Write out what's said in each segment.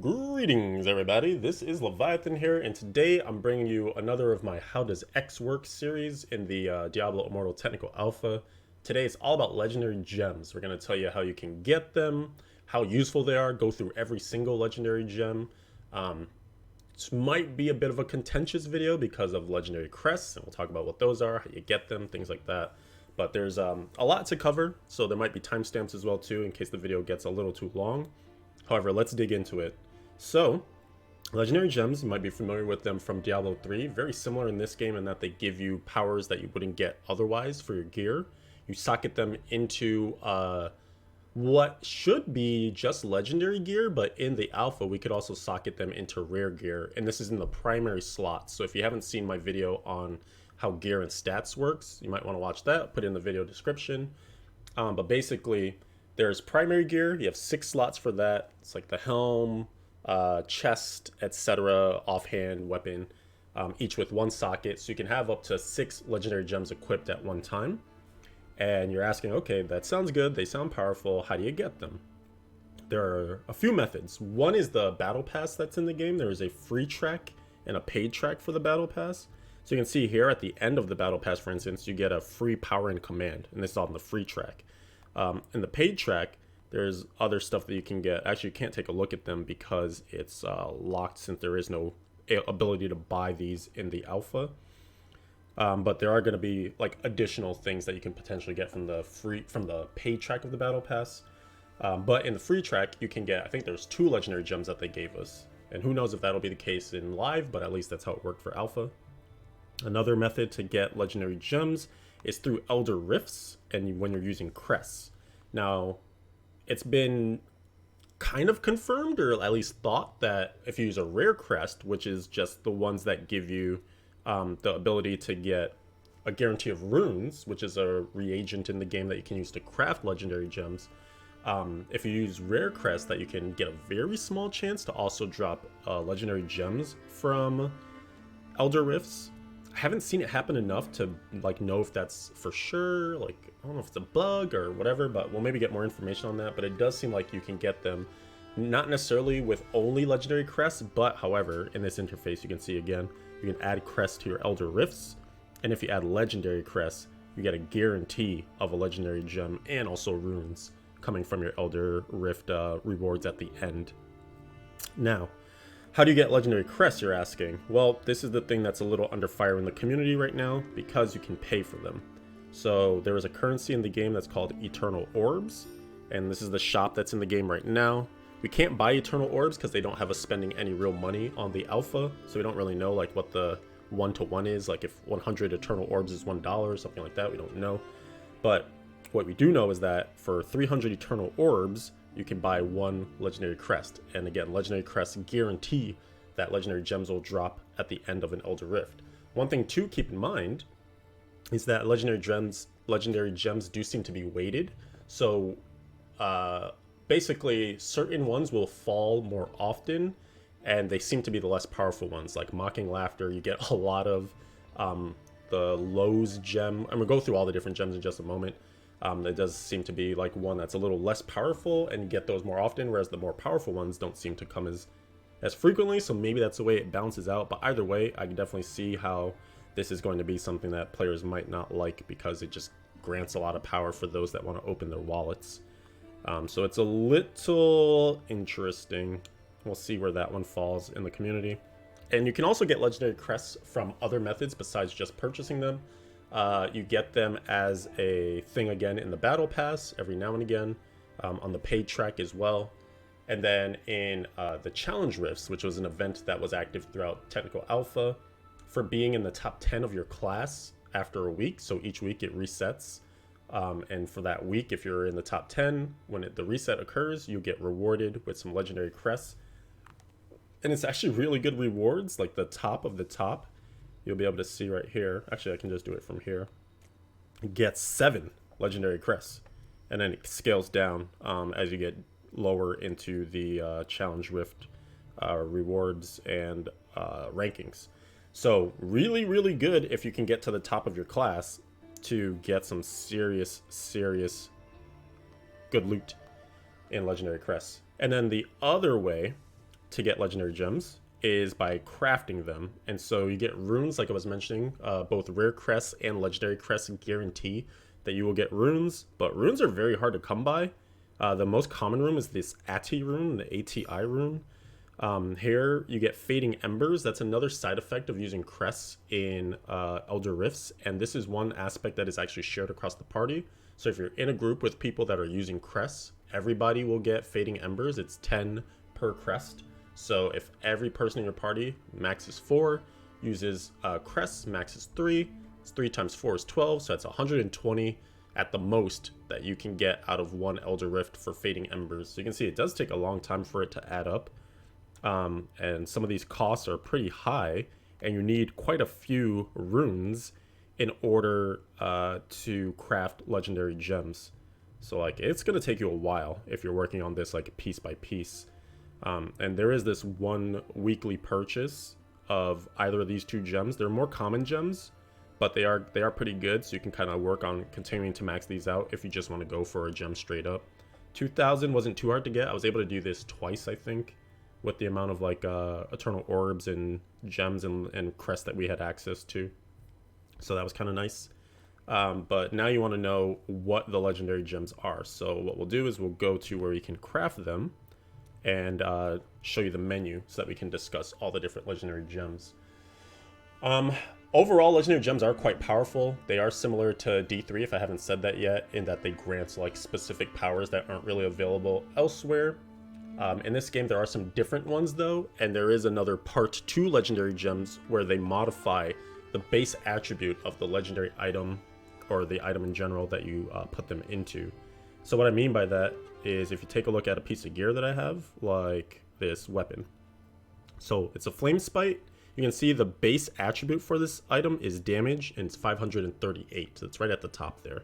Greetings, everybody. This is Leviathan here, and today I'm bringing you another of my How Does X Work series in the Diablo Immortal Technical Alpha. Today it's all about legendary gems. We're going to tell you how you can get them, how useful they are, go through every single legendary gem. This might be a bit of a contentious video because of legendary crests, and we'll talk about what those are, how you get them, things like that. But there's a lot to cover, so there might be timestamps as well too in case the video gets a little too long. However, let's dig into it. So, legendary gems, you might be familiar with them from Diablo 3. Very similar in this game in that they give you powers that you wouldn't get otherwise for your gear. You socket them into what should be just legendary gear, but in the alpha we could also socket them into rare gear, and this is in the primary slot. So if you haven't seen my video on how gear and stats works, you might want to watch that. I'll put it in the video description. But basically, there's primary gear. You have 6 slots for that. It's like the helm, chest, etc., offhand, weapon, each with 1 socket. So you can have up to 6 legendary gems equipped at one time. And you're asking, okay, that sounds good. They sound powerful. How do you get them? There are a few methods. One is the battle pass that's in the game. There is a free track and a paid track for the battle pass. So you can see here at the end of the battle pass, for instance, you get a free power and command, and this is on the free track. In the paid track, there's other stuff that you can get. Actually, you can't take a look at them because it's locked, since there is no ability to buy these in the alpha. But there are going to be like additional things that you can potentially get from the paid track of the battle pass. But in the free track, you can get, I think there's 2 legendary gems that they gave us, and who knows if that'll be the case in live, but at least that's how it worked for alpha. Another method to get legendary gems is through Elder Rifts, and when you're using crests. Now, it's been kind of confirmed, or at least thought, that if you use a rare crest, which is just the ones that give you the ability to get a guarantee of runes, which is a reagent in the game that you can use to craft legendary gems. If you use rare crest, that you can get a very small chance to also drop legendary gems from Elder Rifts. I haven't seen it happen enough to like know if that's for sure. Like, I don't know if it's a bug or whatever, but we'll maybe get more information on that. But it does seem like you can get them not necessarily with only legendary crests, but however, in this interface you can see again, you can add crests to your Elder Rifts, and if you add legendary crests, you get a guarantee of a legendary gem and also runes coming from your Elder Rift rewards at the end. Now, how do you get legendary crests, you're asking? Well, this is the thing that's a little under fire in the community right now, because you can pay for them. So there is a currency in the game that's called Eternal Orbs, and this is the shop that's in the game right now. We can't buy Eternal Orbs because they don't have us spending any real money on the alpha, so we don't really know like what the 1-to-1 is, like if 100 Eternal Orbs is $1 or something like that, we don't know. But what we do know is that for 300 Eternal Orbs, you can buy 1 legendary crest, and again, legendary crests guarantee that legendary gems will drop at the end of an Elder Rift. One thing to keep in mind is that legendary gems do seem to be weighted, so basically certain ones will fall more often, and they seem to be the less powerful ones. Like Mocking Laughter, you get a lot of the Lowe's gem. I'm gonna go through all the different gems in just a moment. It does seem to be like one that's a little less powerful, and you get those more often, whereas the more powerful ones don't seem to come as frequently, so maybe that's the way it balances out. But either way, I can definitely see how this is going to be something that players might not like, because it just grants a lot of power for those that want to open their wallets. So it's a little interesting. We'll see where that one falls in the community. And you can also get legendary crests from other methods besides just purchasing them. You get them as a thing again in the battle pass every now and again, on the paid track as well. And then in the challenge rifts, which was an event that was active throughout technical alpha, for being in the top 10 of your class after a week. So each week it resets. And for that week, if you're in the top 10, when the reset occurs, you get rewarded with some legendary crests. And it's actually really good rewards, like the top of the top. You'll be able to see right here. Actually, I can just do it from here. It gets 7 legendary crests, and then it scales down as you get lower into the challenge rift rewards and rankings. So really, really good if you can get to the top of your class to get some serious good loot in legendary crests. And then the other way to get legendary gems is by crafting them. And so you get runes, like I was mentioning, both rare crests and legendary crests guarantee that you will get runes, but runes are very hard to come by. The most common rune is this ATI rune, the ATI rune. Here you get Fading Embers. That's another side effect of using crests in Elder Rifts, and this is one aspect that is actually shared across the party. So if you're in a group with people that are using crests, everybody will get Fading Embers. It's 10 per crest. So if every person in your party, max is 4, uses crests, max is 3, it's 3 times 4 is 12, so that's 120 at the most that you can get out of one Elder Rift for Fading Embers. So you can see it does take a long time for it to add up. And some of these costs are pretty high, and you need quite a few runes in order to craft legendary gems. So like it's gonna take you a while if you're working on this like piece by piece. And there is this one weekly purchase of either of these two gems. They're more common gems, but they are pretty good, so you can kind of work on continuing to max these out if you just want to go for a gem straight up. 2,000 wasn't too hard to get. I was able to do this twice, I think, with the amount of like eternal orbs and gems and crests that we had access to. So that was kind of nice. But now you want to know what the legendary gems are. So what we'll do is we'll go to where you can craft them and show you the menu so that we can discuss all the different legendary gems. Overall, legendary gems are quite powerful. They are similar to D3, if I haven't said that yet, in that they grant like specific powers that aren't really available elsewhere. In this game, there are some different ones though, and there is another part 2 legendary gems where they modify the base attribute of the legendary item or the item in general that you put them into. So what I mean by that is if you take a look at a piece of gear that I have, like this weapon. So it's a flame spite. You can see the base attribute for this item is damage, and it's 538. So it's right at the top there.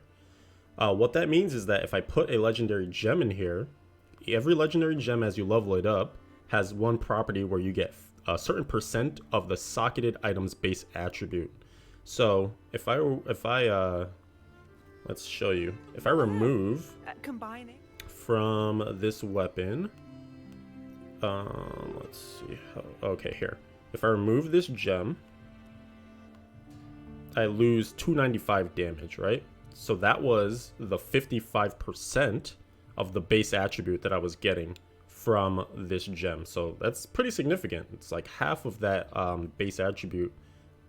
What that means is that if I put a legendary gem in here, every legendary gem as you level it up has one property where you get a certain percent of the socketed item's base attribute. So if I let's show you. If I remove combining from this weapon, let's see how, okay, here. If I remove this gem, I lose 295 damage, right? So that was the 55% of the base attribute that I was getting from this gem. So that's pretty significant. It's like half of that base attribute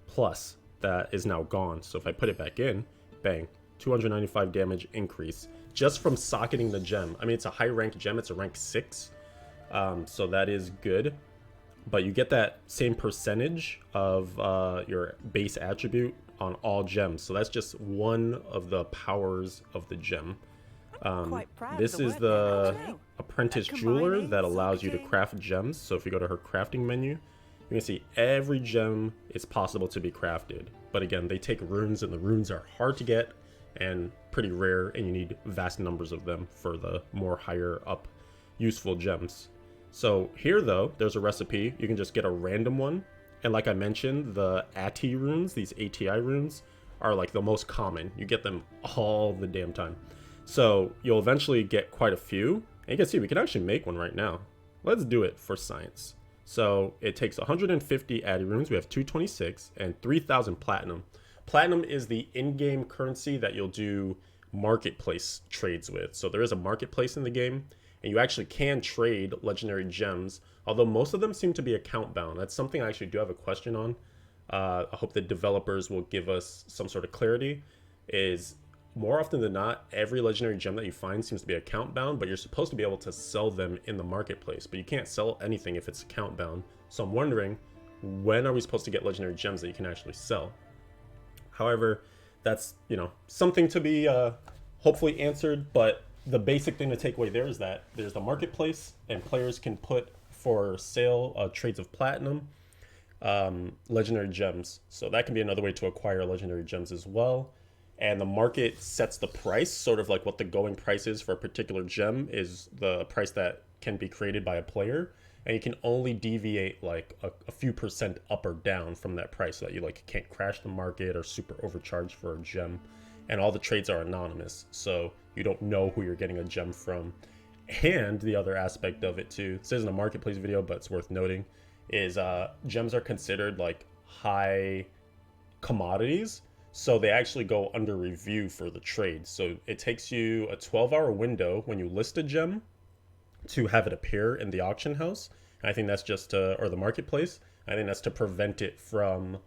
plus that is now gone. So if I put it back in, bang, 295 damage increase just from socketing the gem. I mean, it's a high ranked gem. It's a rank 6. So that is good. But you get that same percentage of your base attribute on all gems. So that's just one of the powers of the gem. This is the apprentice jeweler that allows you to craft gems. So if you go to her crafting menu, you can see every gem is possible to be crafted. But again, they take runes, and the runes are hard to get and pretty rare, and you need vast numbers of them for the more higher up useful gems. So here though, there's a recipe. You can just get a random one. And like I mentioned, the ATI runes, these ATI runes, are like the most common. You get them all the damn time. So you'll eventually get quite a few. And you can see we can actually make one right now. Let's do it for science. So it takes 150 ATI runes. We have 226 and 3,000 platinum. Platinum is the in-game currency that you'll do marketplace trades with. So there is a marketplace in the game, and you actually can trade legendary gems, although most of them seem to be account bound. That's something I actually do have a question on. I hope the developers will give us some sort of clarity. Is more often than not, every legendary gem that you find seems to be account bound, but you're supposed to be able to sell them in the marketplace, but you can't sell anything if it's account bound. So I'm wondering, when are we supposed to get legendary gems that you can actually sell? However, that's, you know, something to be hopefully answered, but the basic thing to take away there is that there's the marketplace, and players can put for sale trades of platinum, legendary gems. So that can be another way to acquire legendary gems as well. And the market sets the price, sort of like what the going price is for a particular gem is the price that can be created by a player. And you can only deviate like a few percent up or down from that price so that you like can't crash the market or super overcharge for a gem. And all the trades are anonymous, so you don't know who you're getting a gem from. And the other aspect of it too, this isn't a marketplace video, but it's worth noting, is gems are considered like high commodities, so they actually go under review for the trade. So it takes you a 12-hour window when you list a gem to have it appear in the auction house. And I think that's just to, or the marketplace. I think that's to prevent it from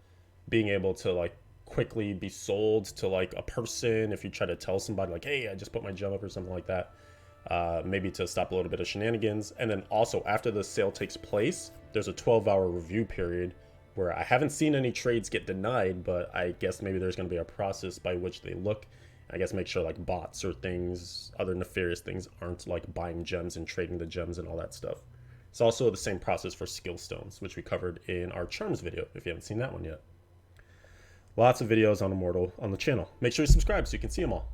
being able to like quickly be sold to like a person if you try to tell somebody like, hey, I just put my gem up or something like that. Maybe to stop a little bit of shenanigans. And then also after the sale takes place, there's a 12-hour review period where I haven't seen any trades get denied, but I guess maybe there's going to be a process by which they look, I guess, make sure like bots or things, other nefarious things, aren't like buying gems and trading the gems and all that stuff. It's also the same process for skill stones, which we covered in our charms video if you haven't seen that one yet. Lots of videos on Immortal on the channel. Make sure you subscribe so you can see them all.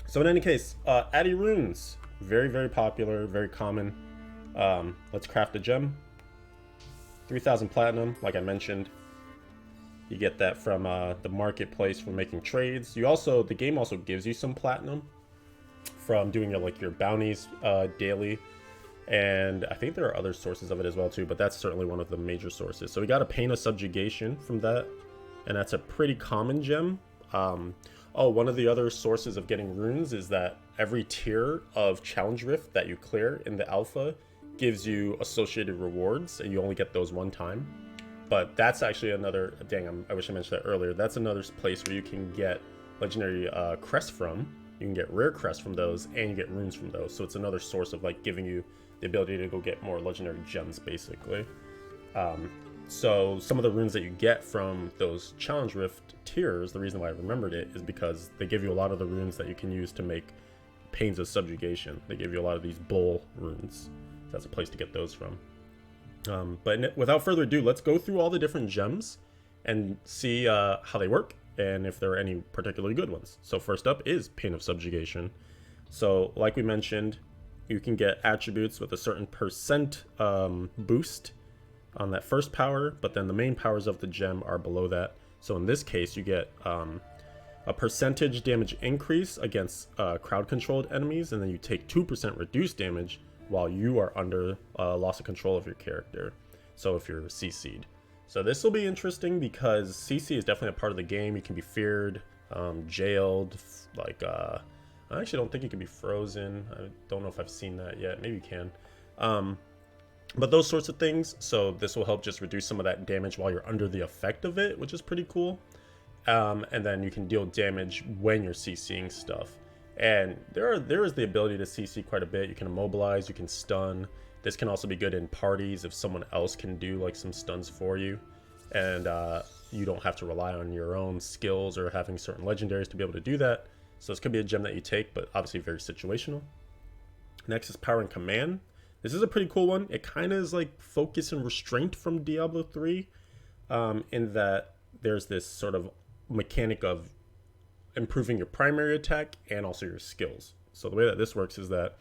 So in any case, Addy runes, very, very popular, very common. Let's craft a gem. 3,000 platinum, like I mentioned. You get that from the marketplace for making trades. You also, the game also gives you some platinum from doing your bounties daily. And I think there are other sources of it as well too, but that's certainly one of the major sources. So we got a Pain of Subjugation from that, and that's a pretty common gem. Oh, one of the other sources of getting runes is that every tier of Challenge Rift that you clear in the alpha gives you associated rewards, and you only get those one time. But that's actually another, dang, I wish I mentioned that earlier. That's another place where you can get legendary crests from. You can get rare crests from those, and you get runes from those. So it's another source of like giving you the ability to go get more legendary gems, basically. So some of the runes that you get from those Challenge Rift tiers, the reason why I remembered it is because they give you a lot of the runes that you can use to make Pains of Subjugation. They give you a lot of these bull runes. That's a place to get those from. But without further ado, let's go through all the different gems and see how they work and if there are any particularly good ones. So first up is Pain of Subjugation. So like we mentioned, you can get attributes with a certain percent boost on that first power, but then the main powers of the gem are below that. So in this case, you get a percentage damage increase against crowd-controlled enemies, and then you take 2% reduced damage while you are under loss of control of your character. So if you're CC'd. So this will be interesting because CC is definitely a part of the game. You can be feared, jailed, like, I actually don't think you can be frozen. I don't know if I've seen that yet. Maybe you can. But those sorts of things. So this will help just reduce some of that damage while you're under the effect of it, which is pretty cool. And then you can deal damage when you're CCing stuff. And there is the ability to CC quite a bit. You can immobilize, you can stun. This can also be good in parties if someone else can do like some stuns for you. And you don't have to rely on your own skills or having certain legendaries to be able to do that. So this could be a gem that you take, but obviously very situational. Next is Power and Command. This is a pretty cool one. It kind of is like Focus and Restraint from Diablo 3, in that there's this sort of mechanic of improving your primary attack and also your skills. So the way that this works is that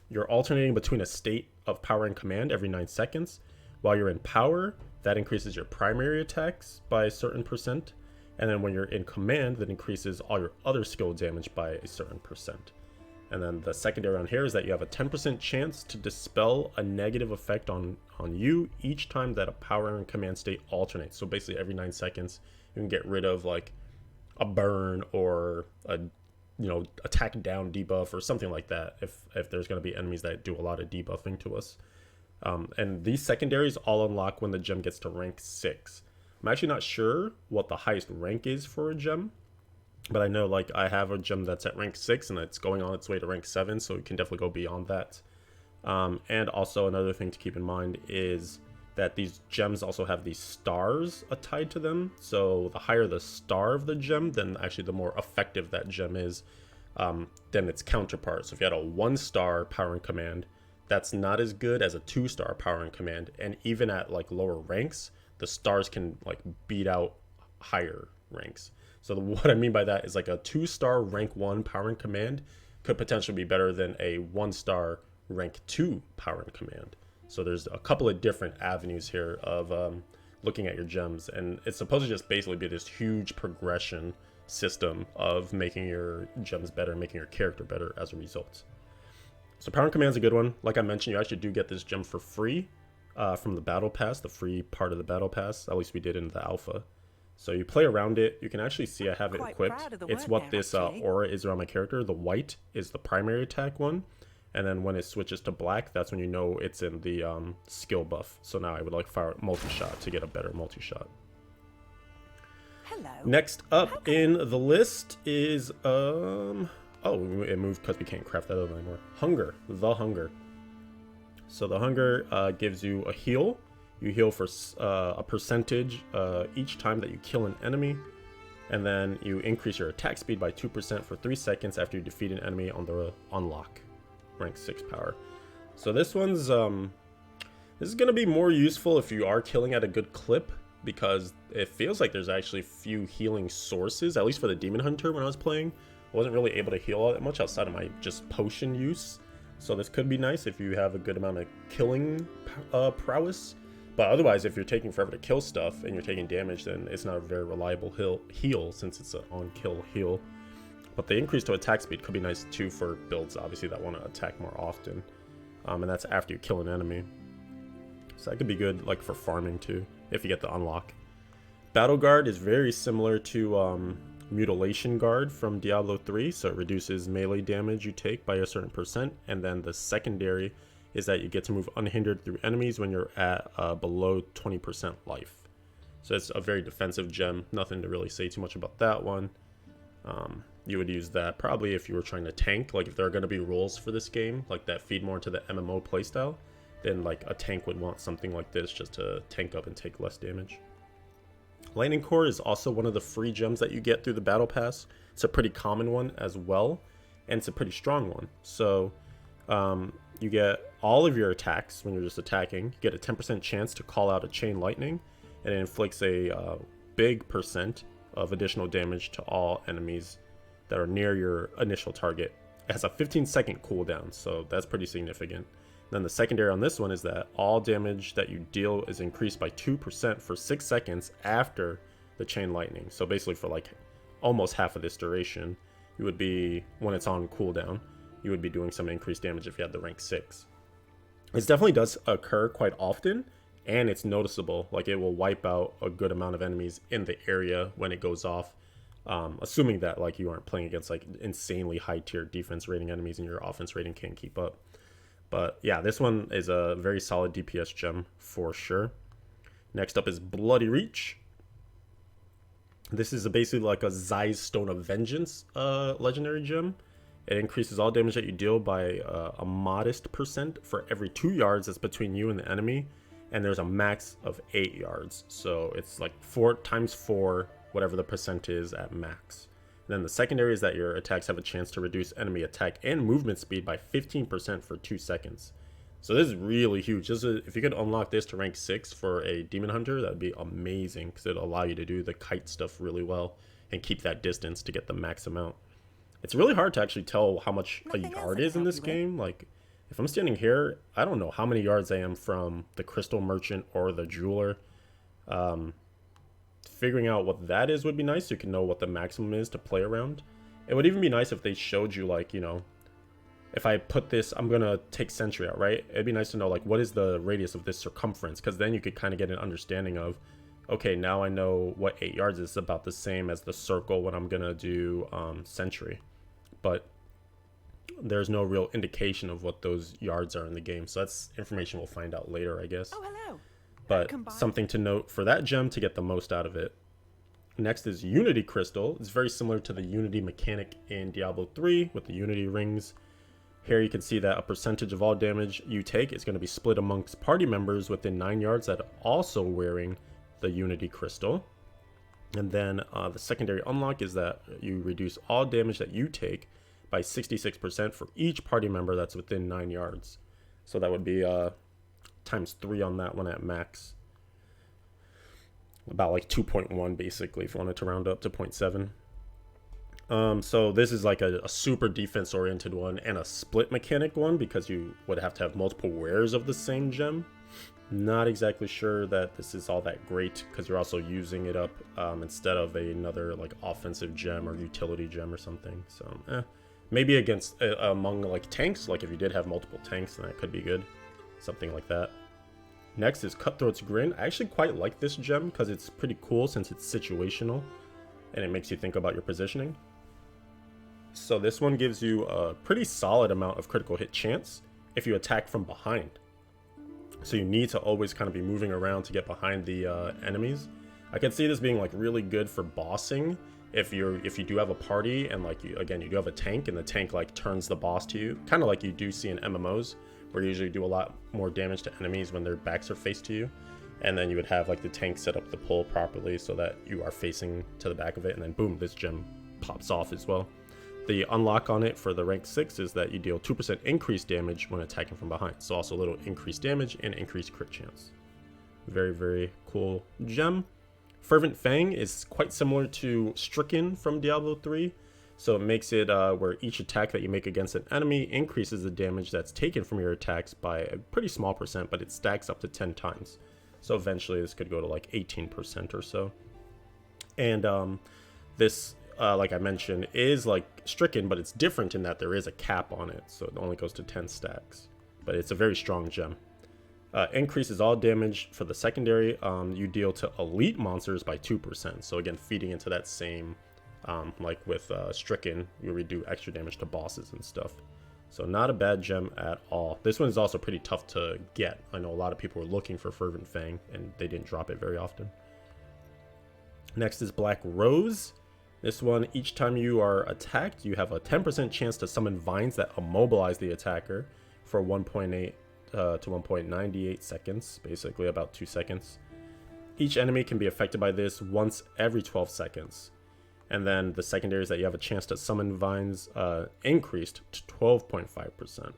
you're alternating between a state of Power and Command every 9 seconds. While you're in Power, that increases your primary attacks by a certain percent. And then when you're in Command, that increases all your other skill damage by a certain percent. And then the secondary on here is that you have a 10% chance to dispel a negative effect on you each time that a Power and Command state alternates. So basically every 9 seconds, you can get rid of like a burn or a attack down debuff or something like that if there's going to be enemies that do a lot of debuffing to us. And these secondaries all unlock when the gem gets to rank 6. I'm actually not sure what the highest rank is for a gem, but I know like I have a gem that's at rank 6 and it's going on its way to rank 7, so you can definitely go beyond that. And also another thing to keep in mind is that these gems also have these stars tied to them. So the higher the star of the gem, then actually the more effective that gem is than its counterpart. So if you had a 1-star Power and Command, that's not as good as a 2-star Power and Command. And even at like lower ranks, the stars can like beat out higher ranks. So what I mean by that is like a 2-star rank 1 Power and Command could potentially be better than a 1-star rank 2 Power and Command. So there's a couple of different avenues here of looking at your gems, and it's supposed to just basically be this huge progression system of making your gems better, making your character better as a result. So Power and Command is a good one. Like I mentioned, you actually do get this gem for free from the Battle Pass, the free part of the Battle Pass. At least we did in the alpha. So you play around it. You can actually see I have it equipped. It's what this aura is around my character. The white is the primary attack one. And then when it switches to black, that's when you know it's in the skill buff. So now I would like fire multi-shot to get a better multi-shot. Hello. Next up in the list is oh, it moved because we can't craft that other anymore. Hunger, the Hunger. So the Hunger gives you a heal. You heal for a percentage each time that you kill an enemy, and then you increase your attack speed by 2% for 3 seconds after you defeat an enemy on the unlock, rank 6 power. So this one's this is gonna be more useful if you are killing at a good clip, because it feels like there's actually few healing sources, at least for the Demon Hunter when I was playing. I wasn't really able to heal all that much outside of my just potion use. So this could be nice if you have a good amount of killing prowess. But otherwise, if you're taking forever to kill stuff and you're taking damage, then it's not a very reliable heal since it's an on-kill heal. But the increase to attack speed could be nice too for builds, obviously, that want to attack more often. And that's after you kill an enemy. So that could be good, like, for farming too, if you get the unlock. Battle Guard is very similar to Mutilation Guard from Diablo 3, so it reduces melee damage you take by a certain percent. And then the secondary is that you get to move unhindered through enemies when you're at below 20% life. So it's a very defensive gem. Nothing to really say too much about that one. You would use that probably if you were trying to tank. Like if there are going to be rules for this game, like that feed more into the MMO playstyle, then like a tank would want something like this just to tank up and take less damage. Lightning Core is also one of the free gems that you get through the Battle Pass. It's a pretty common one as well, and it's a pretty strong one. So you get all of your attacks when you're just attacking. You get a 10% chance to call out a chain lightning, and it inflicts a big percent of additional damage to all enemies that are near your initial target. It has a 15-second cooldown, so that's pretty significant. Then the secondary on this one is that all damage that you deal is increased by 2% for 6 seconds after the chain lightning. So basically for like almost half of this duration, you would be, when it's on cooldown, you would be doing some increased damage if you had the rank 6. This definitely does occur quite often, and it's noticeable. Like it will wipe out a good amount of enemies in the area when it goes off. Assuming that like you aren't playing against like insanely high tier defense rating enemies and your offense rating can't keep up. But yeah, this one is a very solid DPS gem for sure. Next up is Bloody Reach. This is basically like a Zai's Stone of Vengeance legendary gem. It increases all damage that you deal by a modest percent for every 2 yards that's between you and the enemy. And there's a max of 8 yards. So it's like 4 times 4, whatever the percent is at max. Then the secondary is that your attacks have a chance to reduce enemy attack and movement speed by 15% for 2 seconds. So this is really huge. If you could unlock this to rank 6 for a Demon Hunter, that would be amazing, because it'll allow you to do the kite stuff really well and keep that distance to get the max amount. It's really hard to actually tell how much a yard is in this game. Like, if I'm standing here, I don't know how many yards I am from the Crystal Merchant or the Jeweler. Figuring out what that is would be nice, so you can know what the maximum is to play around. It would even be nice if they showed you, like, you know, if I put this, I'm gonna take Sentry out, right? It'd be nice to know, like, what is the radius of this circumference, because then you could kind of get an understanding of, okay, now I know what 8 yards is, about the same as the circle when I'm gonna do Sentry. But there's no real indication of what those yards are in the game, so that's information we'll find out later, I guess. Oh, hello. But something to note for that gem to get the most out of it. Next is Unity Crystal. It's very similar to the Unity mechanic in Diablo 3 with the Unity rings. Here you can see that a percentage of all damage you take is going to be split amongst party members within 9 yards that are also wearing the Unity Crystal. And then the secondary unlock is that you reduce all damage that you take by 66% for each party member that's within 9 yards. So that would be times 3 on that one at max. About like 2.1 basically, if you wanted to round up to 0.7. So this is like a super defense oriented one and a split mechanic one, because you would have to have multiple wearers of the same gem. Not exactly sure that this is all that great, because you're also using it up instead of another like offensive gem or utility gem or something. So Maybe against among like tanks, like if you did have multiple tanks, then that could be good. Something like that. Next is Cutthroat's Grin. I actually quite like this gem because it's pretty cool since it's situational and it makes you think about your positioning. So this one gives you a pretty solid amount of critical hit chance if you attack from behind. So you need to always kind of be moving around to get behind the enemies. I could see this being like really good for bossing if you do have a party and like you do have a tank and the tank like turns the boss to you, kind of like you do see in MMOs where you usually do a lot more damage to enemies when their backs are faced to you. And then you would have like the tank set up the pole properly so that you are facing to the back of it, and then boom, this gem pops off as well. The unlock on it for the rank 6 is that you deal 2% increased damage when attacking from behind. So also a little increased damage and increased crit chance. Very, very cool gem. Fervent Fang is quite similar to Stricken from Diablo 3. So it makes it where each attack that you make against an enemy increases the damage that's taken from your attacks by a pretty small percent, but it stacks up to 10 times. So eventually this could go to like 18% or so. And this, like I mentioned, is like Stricken, but it's different in that there is a cap on it. So it only goes to 10 stacks. But it's a very strong gem. Increases all damage for the secondary. You deal to elite monsters by 2%. So again, feeding into that same... like with Stricken, you would do extra damage to bosses and stuff. So not a bad gem at all. This one is also pretty tough to get. I know a lot of people were looking for Fervent Fang and they didn't drop it very often. Next is Black Rose. This one, each time you are attacked, you have a 10% chance to summon vines that immobilize the attacker for 1.8 to 1.98 seconds, basically about 2 seconds. Each enemy can be affected by this once every 12 seconds. And then the secondary is that you have a chance to summon vines increased to 12.5%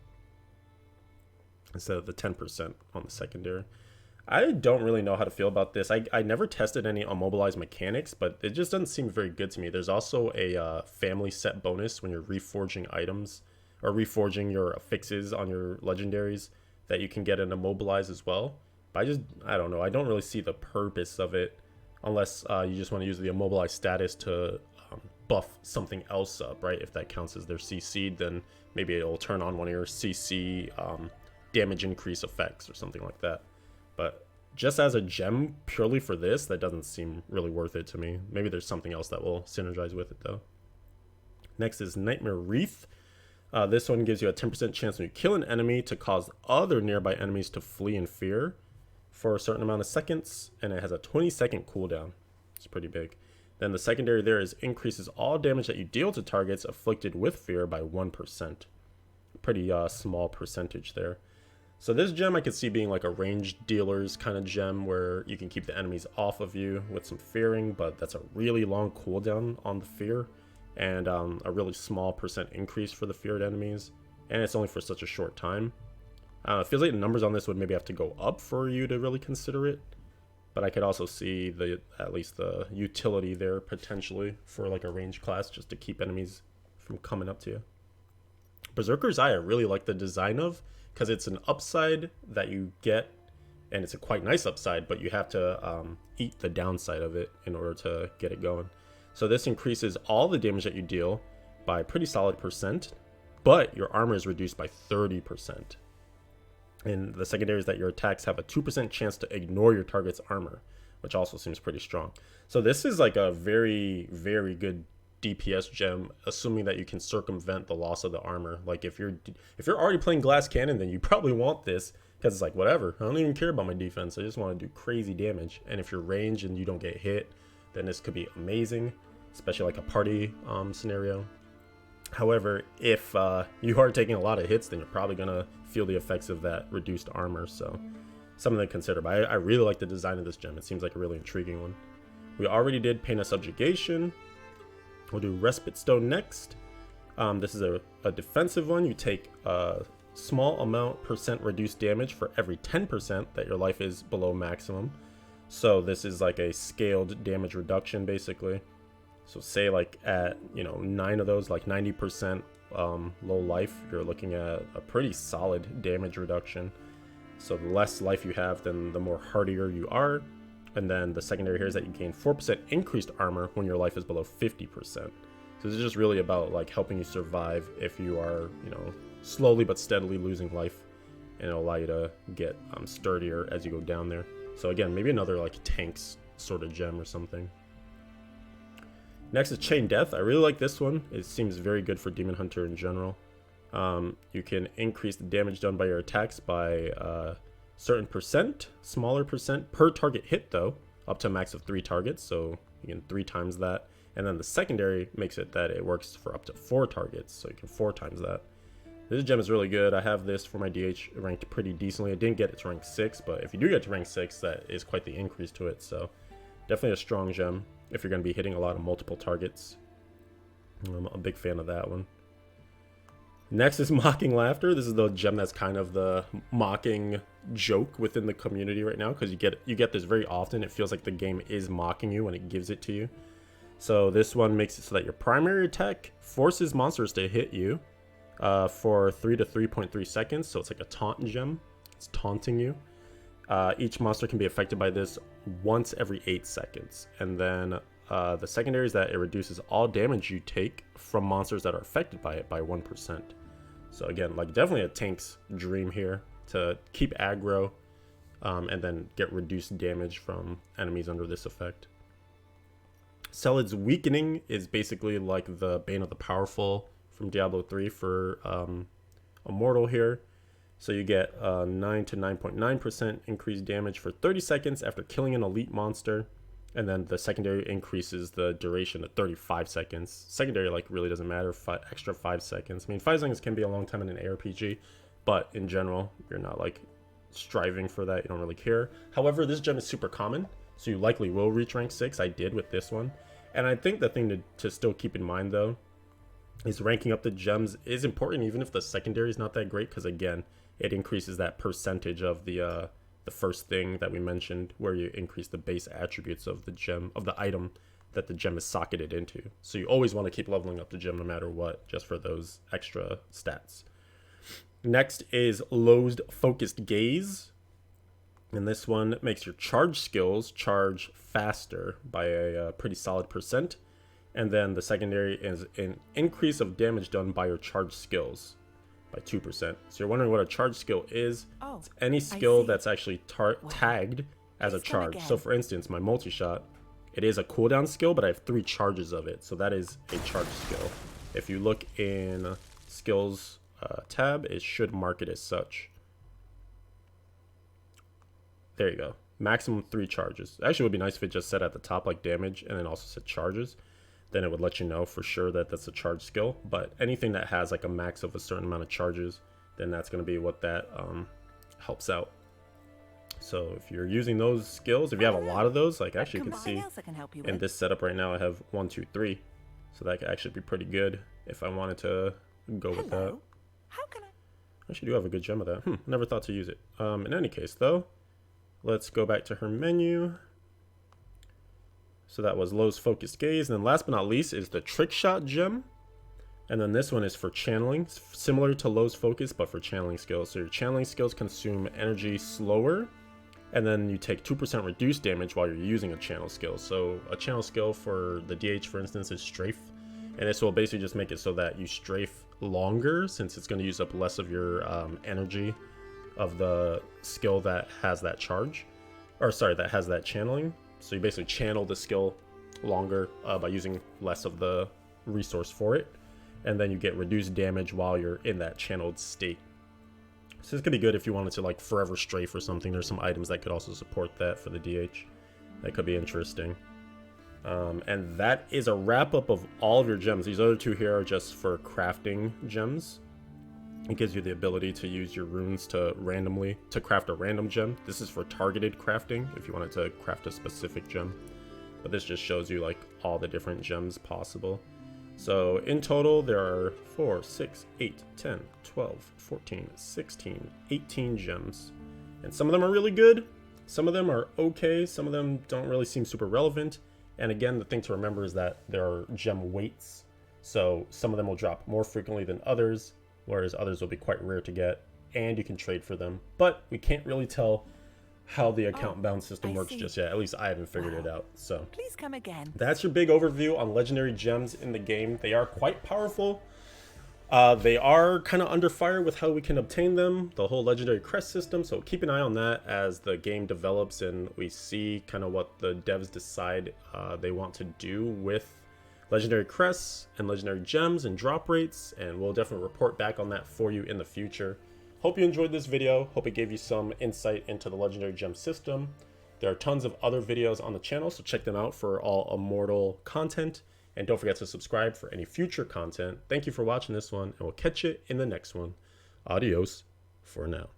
instead of the 10% on the secondary. I don't really know how to feel about this. I never tested any immobilized mechanics, but it just doesn't seem very good to me. There's also a family set bonus when you're reforging items or reforging your affixes on your legendaries that you can get an immobilize as well. But I don't know. I don't really see the purpose of it. Unless you just want to use the immobilized status to buff something else up, right? If that counts as their CC, then maybe it'll turn on one of your CC damage increase effects or something like that. But just as a gem purely for this, that doesn't seem really worth it to me. Maybe there's something else that will synergize with it though. Next is Nightmare Wreath. This one gives you a 10% chance when you kill an enemy to cause other nearby enemies to flee in fear for a certain amount of seconds, and it has a 20-second cooldown. It's pretty big. Then the secondary there is increases all damage that you deal to targets afflicted with fear by 1%. Pretty small percentage there. So this gem I could see being like a ranged dealers kind of gem where you can keep the enemies off of you with some fearing, but that's a really long cooldown on the fear and a really small percent increase for the feared enemies, and it's only for such a short time. It feels like the numbers on this would maybe have to go up for you to really consider it, but I could also see at least the utility there potentially for like a ranged class just to keep enemies from coming up to you. Berserker's Eye I really like the design of because it's an upside that you get, and it's a quite nice upside, but you have to eat the downside of it in order to get it going. So this increases all the damage that you deal by a pretty solid percent, but your armor is reduced by 30%. And the secondary is that your attacks have a 2% chance to ignore your target's armor, which also seems pretty strong. So this is like a very, very good DPS gem, assuming that you can circumvent the loss of the armor. Like if you're already playing Glass Cannon, then you probably want this because it's like, whatever, I don't even care about my defense. I just want to do crazy damage. And if you're ranged and you don't get hit, then this could be amazing, especially like a party scenario. However, if you are taking a lot of hits, then you're probably going to feel the effects of that reduced armor. So something to consider. But I really like the design of this gem. It seems like a really intriguing one. We already did Pain of Subjugation. We'll do Respite Stone next. This is a defensive one. You take a small amount percent reduced damage for every 10% that your life is below maximum. So this is like a scaled damage reduction basically. So say like at 9 of those, like 90% low life, you're looking at a pretty solid damage reduction. So the less life you have, then the more hardier you are. And then the secondary here is that you gain 4% increased armor when your life is below 50%. So this is just really about like helping you survive if you are, you know, slowly but steadily losing life, and it'll allow you to get sturdier as you go down there. So again, maybe another like tanks sort of gem or something. Next is Chain Death. I really like this one. It seems very good for Demon Hunter in general. You can increase the damage done by your attacks by a certain percent, smaller percent per target hit though, up to a max of 3 targets, so you can 3 times that. And then the secondary makes it that it works for up to 4 targets, so you can 4 times that. This gem is really good. I have this for my DH ranked pretty decently. I didn't get it to rank 6, but if you do get to rank 6, that is quite the increase to it, so definitely a strong gem if you're going to be hitting a lot of multiple targets. I'm a big fan of that one. Next is Mocking Laughter. This is the gem that's kind of the mocking joke within the community right now, because you get this very often. It feels like the game is mocking you when it gives it to you. So this one makes it so that your primary attack forces monsters to hit you for 3 to 3.3 seconds. So it's like a taunt gem. It's taunting you. Each monster can be affected by this once every 8 seconds. And then the secondary is that it reduces all damage you take from monsters that are affected by it by 1%. So again, like definitely a tank's dream here, to keep aggro and then get reduced damage from enemies under this effect. Celad's Weakening is basically like the Bane of the Powerful from Diablo 3 for Immortal here. So you get 9 to 9.9% increased damage for 30 seconds after killing an elite monster. And then the secondary increases the duration to 35 seconds. Secondary like really doesn't matter, extra 5 seconds. I mean, 5 seconds can be a long time in an ARPG, but in general, you're not like striving for that. You don't really care. However, this gem is super common, so you likely will reach rank 6. I did with this one. And I think the thing to still keep in mind though is ranking up the gems is important even if the secondary is not that great, because again, it increases that percentage of the first thing that we mentioned, where you increase the base attributes of the gem, of the item that the gem is socketed into. So you always want to keep leveling up the gem no matter what, just for those extra stats. Next is Lozed Focused Gaze. And this one makes your charge skills charge faster by a pretty solid percent. And then the secondary is an increase of damage done by your charge skills by 2%. So you're wondering what a charge skill is. Oh, it's any skill that's actually tagged as a charge. So for instance, my multi-shot, it is a cooldown skill, but I have 3 charges of it. So that is a charge skill. If you look in skills tab, it should mark it as such. There you go. Maximum 3 charges. Actually, it would be nice if it just said at the top like damage and then also said charges. Then it would let you know for sure that that's a charge skill. But anything that has like a max of a certain amount of charges, then that's going to be what that helps out. So if you're using those skills, if you have a lot of those, like actually you can see in this setup right now, I have 1, 2, 3. So that could actually be pretty good if I wanted to go with that. How can I actually do have a good gem of that. Never thought to use it. In any case though, let's go back to her menu. So that was Lozed Focused Gaze. And then last but not least is the Trick Shot gem. And then this one is for channeling, similar to Lozed Focus, but for channeling skills. So your channeling skills consume energy slower, and then you take 2% reduced damage while you're using a channel skill. So a channel skill for the DH, for instance, is Strafe. And this will basically just make it so that you strafe longer, since it's going to use up less of your energy of the skill that has that charge. Or sorry, that has that channeling. So you basically channel the skill longer by using less of the resource for it. And then you get reduced damage while you're in that channeled state. So this could be good if you wanted to like forever strafe or something. There's some items that could also support that for the DH. That could be interesting. And that is a wrap up of all of your gems. These other 2 here are just for crafting gems. It gives you the ability to use your runes to randomly craft a random gem. This is for targeted crafting if you wanted to craft a specific gem. But this just shows you like all the different gems possible. So in total there are 4, 6, 8, 10, 12, 14, 16, 18 gems. And some of them are really good. Some of them are okay. Some of them don't really seem super relevant. And again, the thing to remember is that there are gem weights. So some of them will drop more frequently than others, whereas others will be quite rare to get, and you can trade for them. But we can't really tell how the Oh, account bound system I works see. just yet. At least I haven't figured it Well, out. So please come again. that's your big overview on legendary gems in the game. They are quite powerful. They are kind of under fire with how we can obtain them, the whole legendary crest system, so keep an eye on that as the game develops and we see kind of what the devs decide they want to do with legendary crests and legendary gems and drop rates, and we'll definitely report back on that for you in the future. Hope you enjoyed this video. Hope it gave you some insight into the legendary gem system. There are tons of other videos on the channel, so check them out for all Immortal content. And don't forget to subscribe for any future content. Thank you for watching this one, and we'll catch you in the next one. Adios for now.